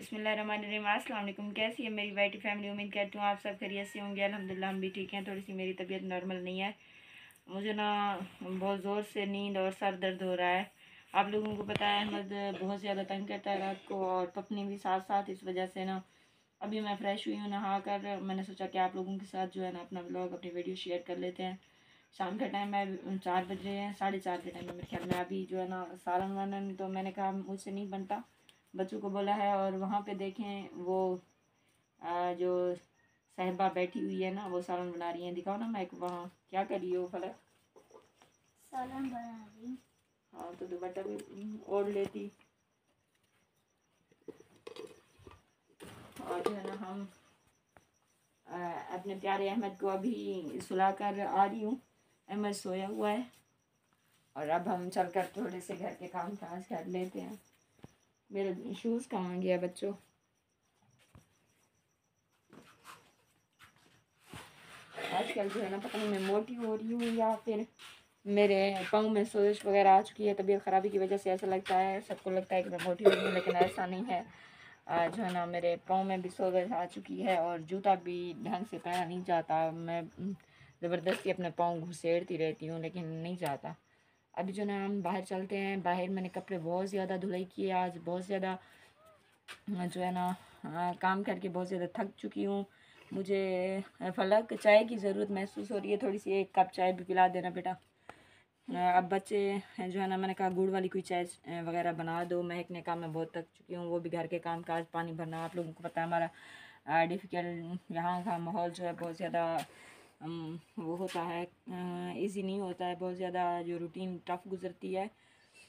बिस्मिल्लाहिर्रहमानिर्रहीम। अस्सलाम वालेकुम। कैसी है मेरी वाइटी फैमिली? उम्मीद करती हूँ आप सब खैरियत से होंगे। अल्हम्दुलिल्लाह हम भी ठीक हैं। थोड़ी सी मेरी तबीयत नॉर्मल नहीं है। मुझे ना बहुत ज़ोर से नींद और सर दर्द हो रहा है। आप लोगों को पता है अहमद बहुत ज़्यादा तंग करता है रात को, और पपनी भी साथ साथ। इस वजह से ना अभी मैं फ़्रेश हुई हूँ नहा कर। मैंने सोचा कि आप लोगों के साथ जो है ना अपना व्लॉग, अपनी वीडियो शेयर कर लेते हैं। शाम का टाइम है, 4 बज रहे हैं, 4:30 के टाइम में मेरे ख्याल में। अभी जो है ना सालन वालन तो मैंने कहा मुझसे नहीं बनता, बच्चों को बोला है। और वहाँ पे देखें वो जो साहिबा बैठी हुई है ना, वो सालन बना रही है। दिखाओ ना मैं वहाँ क्या कर रही हो फलक? सालन बना रही। हाँ तो दुपट्टा भी ओढ़ लेती। और जो है ना हम अपने प्यारे अहमद को अभी सुला कर आ रही हूँ। अहमद सोया हुआ है और अब हम चलकर थोड़े से घर के काम काज कर लेते हैं। मेरे शूज़ कहाँ गया बच्चों? आजकल जो है ना पता नहीं मैं मोटी हो रही हूँ या फिर मेरे पाँव में सोजिश वगैरह आ चुकी है। तबीयत ख़राबी की वजह से ऐसा लगता है, सबको लगता है कि मैं मोटी हो रही हूँ, लेकिन ऐसा नहीं है। जो है ना मेरे पाँव में भी सोजिश आ चुकी है और जूता भी ढंग से पहना नहीं जाता। मैं ज़बरदस्ती अपने पाँव घुसेड़ती रहती हूँ लेकिन नहीं जाता। अभी जो ना हम बाहर चलते हैं। बाहर मैंने कपड़े बहुत ज़्यादा धुलाई किए आज, बहुत ज़्यादा जो है ना काम करके बहुत ज़्यादा थक चुकी हूँ। मुझे फलक चाय की ज़रूरत महसूस हो रही है, थोड़ी सी एक कप चाय भी पिला देना बेटा। अब बच्चे जो है ना, मैंने कहा गुड़ वाली कोई चाय वगैरह बना दो। महक ने कहा मैं बहुत थक चुकी हूँ, वो भी घर के काम काज, पानी भरना। आप लोगों को पता है हमारा डिफ़िकल्ट यहाँ का माहौल जो है बहुत ज़्यादा वो होता है, इजी नहीं होता है, बहुत ज़्यादा जो रूटीन टफ गुजरती है।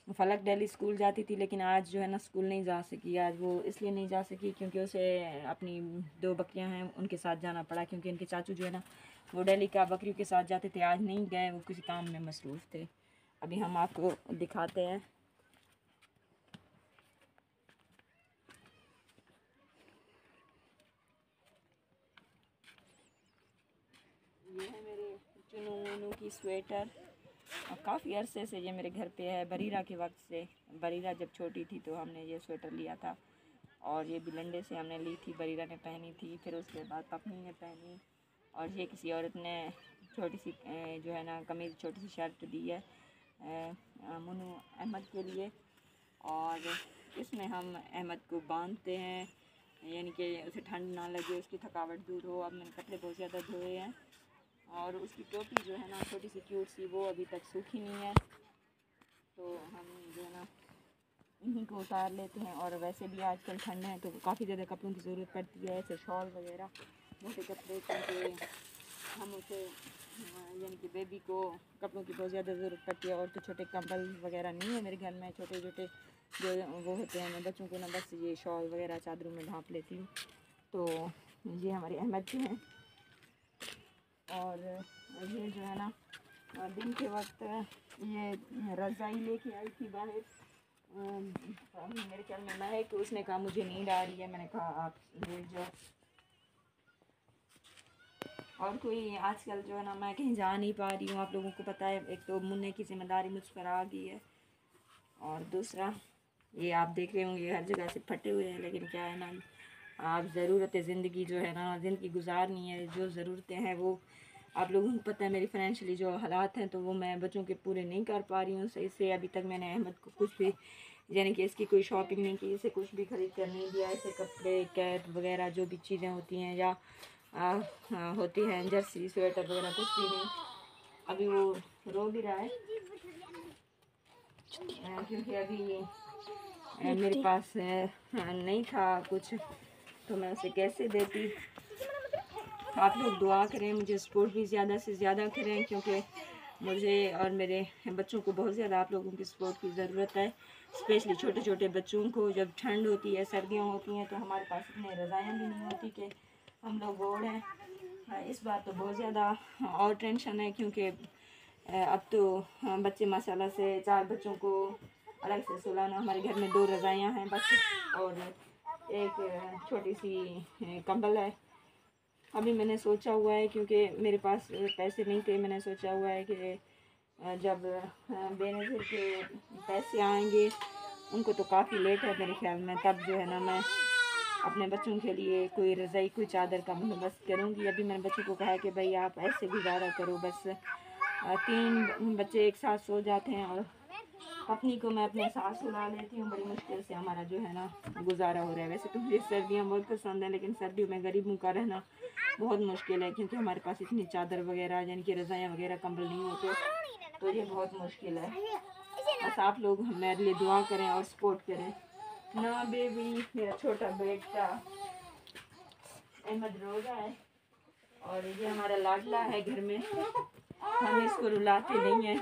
फलक डेली स्कूल जाती थी लेकिन आज जो है ना स्कूल नहीं जा सकी। आज वो इसलिए नहीं जा सकी क्योंकि उसे अपनी 2 बकरियां हैं उनके साथ जाना पड़ा, क्योंकि इनके चाचू जो है ना वो डेली का बकरियों के साथ जाते थे। आज नहीं गए, वो किसी काम में मसरूफ़ थे। अभी हम आपको दिखाते हैं। ये है मेरे चुनू मुनू की स्वेटर, और काफ़ी अरसे से ये मेरे घर पे है, बरीरा के वक्त से। बरीरा जब छोटी थी तो हमने ये स्वेटर लिया था, और ये बिलंडे से हमने ली थी, बरीरा ने पहनी थी, फिर उसके बाद पपनी ने पहनी, और ये किसी औरत ने छोटी सी जो है ना कमीज़, छोटी सी शर्ट दी है मुन्नू अहमद के लिए। और इसमें हम अहमद को बांधते हैं, यानी कि उसे ठंड ना लगे, उसकी थकावट दूर हो। अब मैंने कपड़े बहुत ज़्यादा धोए हैं, और उसकी टोपी जो है ना छोटी सी क्यूट सी, वो अभी तक सूखी नहीं है, तो हम जो है ना इन्हीं को उतार लेते हैं। और वैसे भी आजकल ठंड है तो काफ़ी ज़्यादा कपड़ों की ज़रूरत पड़ती है, ऐसे शॉल वगैरह, मोटे कपड़े, क्योंकि हम उसे यानी कि बेबी को कपड़ों की बहुत ज़्यादा ज़रूरत पड़ती है। और तो छोटे कंबल वगैरह नहीं है मेरे घर में, छोटे छोटे जो वो होते हैं, मैं बच्चों को ना बस ये शॉल वगैरह चादरों में ढाँप लेती हूँ। तो ये हमारे अहमद के हैं। और ये जो है ना दिन के वक्त ये रज़ाई लेके आई थी बाहर, मेरे ख्याल में महक, उसने कहा मुझे नींद आ रही है, मैंने कहा आप लेट जाओ। और कोई आजकल जो है ना मैं कहीं जा नहीं पा रही हूँ, आप लोगों को पता है। एक तो मुन्ने की ज़िम्मेदारी मुझ पर आ गई है, और दूसरा ये आप देख रहे होंगे हर जगह से फटे हुए हैं, लेकिन क्या है ना, आप ज़रूरत ज़िंदगी जो है ना, ज़िंदगी गुजारनी है, जो ज़रूरतें हैं वो आप लोगों को पता है। मेरी फाइनेंशियली जो हालात हैं तो वो मैं बच्चों के पूरे नहीं कर पा रही हूँ सही से। अभी तक मैंने अहमद को कुछ भी, यानी कि इसकी कोई शॉपिंग नहीं की, इसे कुछ भी ख़रीद कर नहीं दिया। ऐसे कपड़े, कैप वगैरह जो भी चीज़ें होती हैं या होती हैं, जर्सी, स्वेटर वगैरह, कुछ भी नहीं। अभी वो रो भी रहा है क्योंकि अभी मेरे पास नहीं था कुछ, तो मैं उसे कैसे देती। आप लोग दुआ करें, मुझे सपोर्ट भी ज़्यादा से ज़्यादा करें, क्योंकि मुझे और मेरे बच्चों को बहुत ज़्यादा आप लोगों की सपोर्ट की ज़रूरत है। स्पेशली छोटे छोटे बच्चों को, जब ठंड होती है, सर्दियाँ होती हैं, तो हमारे पास इतने रज़ाइयाँ भी नहीं होती कि हम लोग ओढ़ हैं। इस बार तो बहुत ज़्यादा और टेंशन है, क्योंकि अब तो बच्चे माशाल्लाह से 4 बच्चों को अलग से सुलाना। हमारे घर में 2 रज़ाइयाँ हैं बस, और एक छोटी सी कंबल है। अभी मैंने सोचा हुआ है, क्योंकि मेरे पास पैसे नहीं थे, मैंने सोचा हुआ है कि जब बेनज़ीर के पैसे आएंगे, उनको तो काफ़ी लेट है मेरे ख्याल में, तब जो है ना मैं अपने बच्चों के लिए कोई रज़ाई कोई चादर का बंदोबस्त करूँगी। अभी मैंने बच्चों को कहा कि भाई आप ऐसे गुजारा करो, बस 3 बच्चे एक साथ सो जाते हैं और अपनी को मैं अपने साथ सुला लेती हूँ। बड़ी मुश्किल से हमारा जो है ना गुजारा हो रहा है। वैसे तो मुझे सर्दियाँ बहुत पसंद है, लेकिन सर्दियों में गरीबों का रहना बहुत मुश्किल है, क्योंकि हमारे पास इतनी चादर वगैरह यानी कि रज़ाइयाँ वगैरह कंबल नहीं होते, तो ये बहुत मुश्किल है। बस आप लोग मेरे लिए दुआ करें और सपोर्ट करें ना। बेबी मेरा छोटा बेटा अहमद रो रहा है और ये हमारा लाडला है घर में, हम इसको रुलाते नहीं हैं।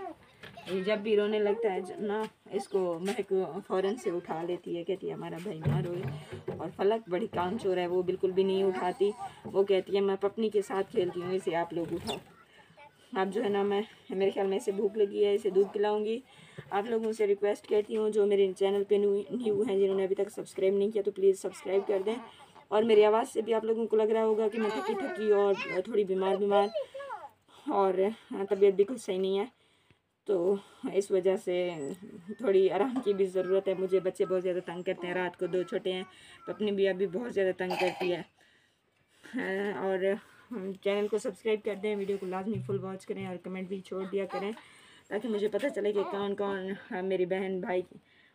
ये जब भी रोने लगता है ना, इसको महक फ़ौरन से उठा लेती है, कहती है हमारा भाई ना रोए। और फलक बड़ी कामचोर है, वो बिल्कुल भी नहीं उठाती, वो कहती है मैं पपनी के साथ खेलती हूँ, इसे आप लोग उठाओ। अब जो है ना मैं मेरे ख्याल में इसे भूख लगी है, इसे दूध पिलाऊंगी। आप लोगों से रिक्वेस्ट करती हूँ जो मेरे चैनल पे न्यू हैं, जिन्होंने अभी तक सब्सक्राइब नहीं किया, तो प्लीज़ सब्सक्राइब कर दें। और मेरी आवाज़ से भी आप लोगों को लग रहा होगा कि मैं थकी थकी और थोड़ी बीमार और तबीयत भी कुछ सही नहीं है, तो इस वजह से थोड़ी आराम की भी ज़रूरत है मुझे। बच्चे बहुत ज़्यादा तंग करते हैं, रात को 2 छोटे हैं, तो अपनी भी अभी बहुत ज़्यादा तंग करती है। और चैनल को सब्सक्राइब कर दें, वीडियो को लाजमी फुल वॉच करें और कमेंट भी छोड़ दिया करें, ताकि मुझे पता चले कि कौन कौन मेरी बहन भाई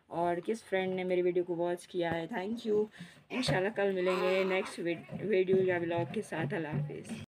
और किस फ्रेंड ने मेरी वीडियो को वॉच किया है। Thank you. इंशाल्लाह कल मिलेंगे नेक्स्ट वीडियो या ब्लॉग के साथ। अल्लाह हाफिज़।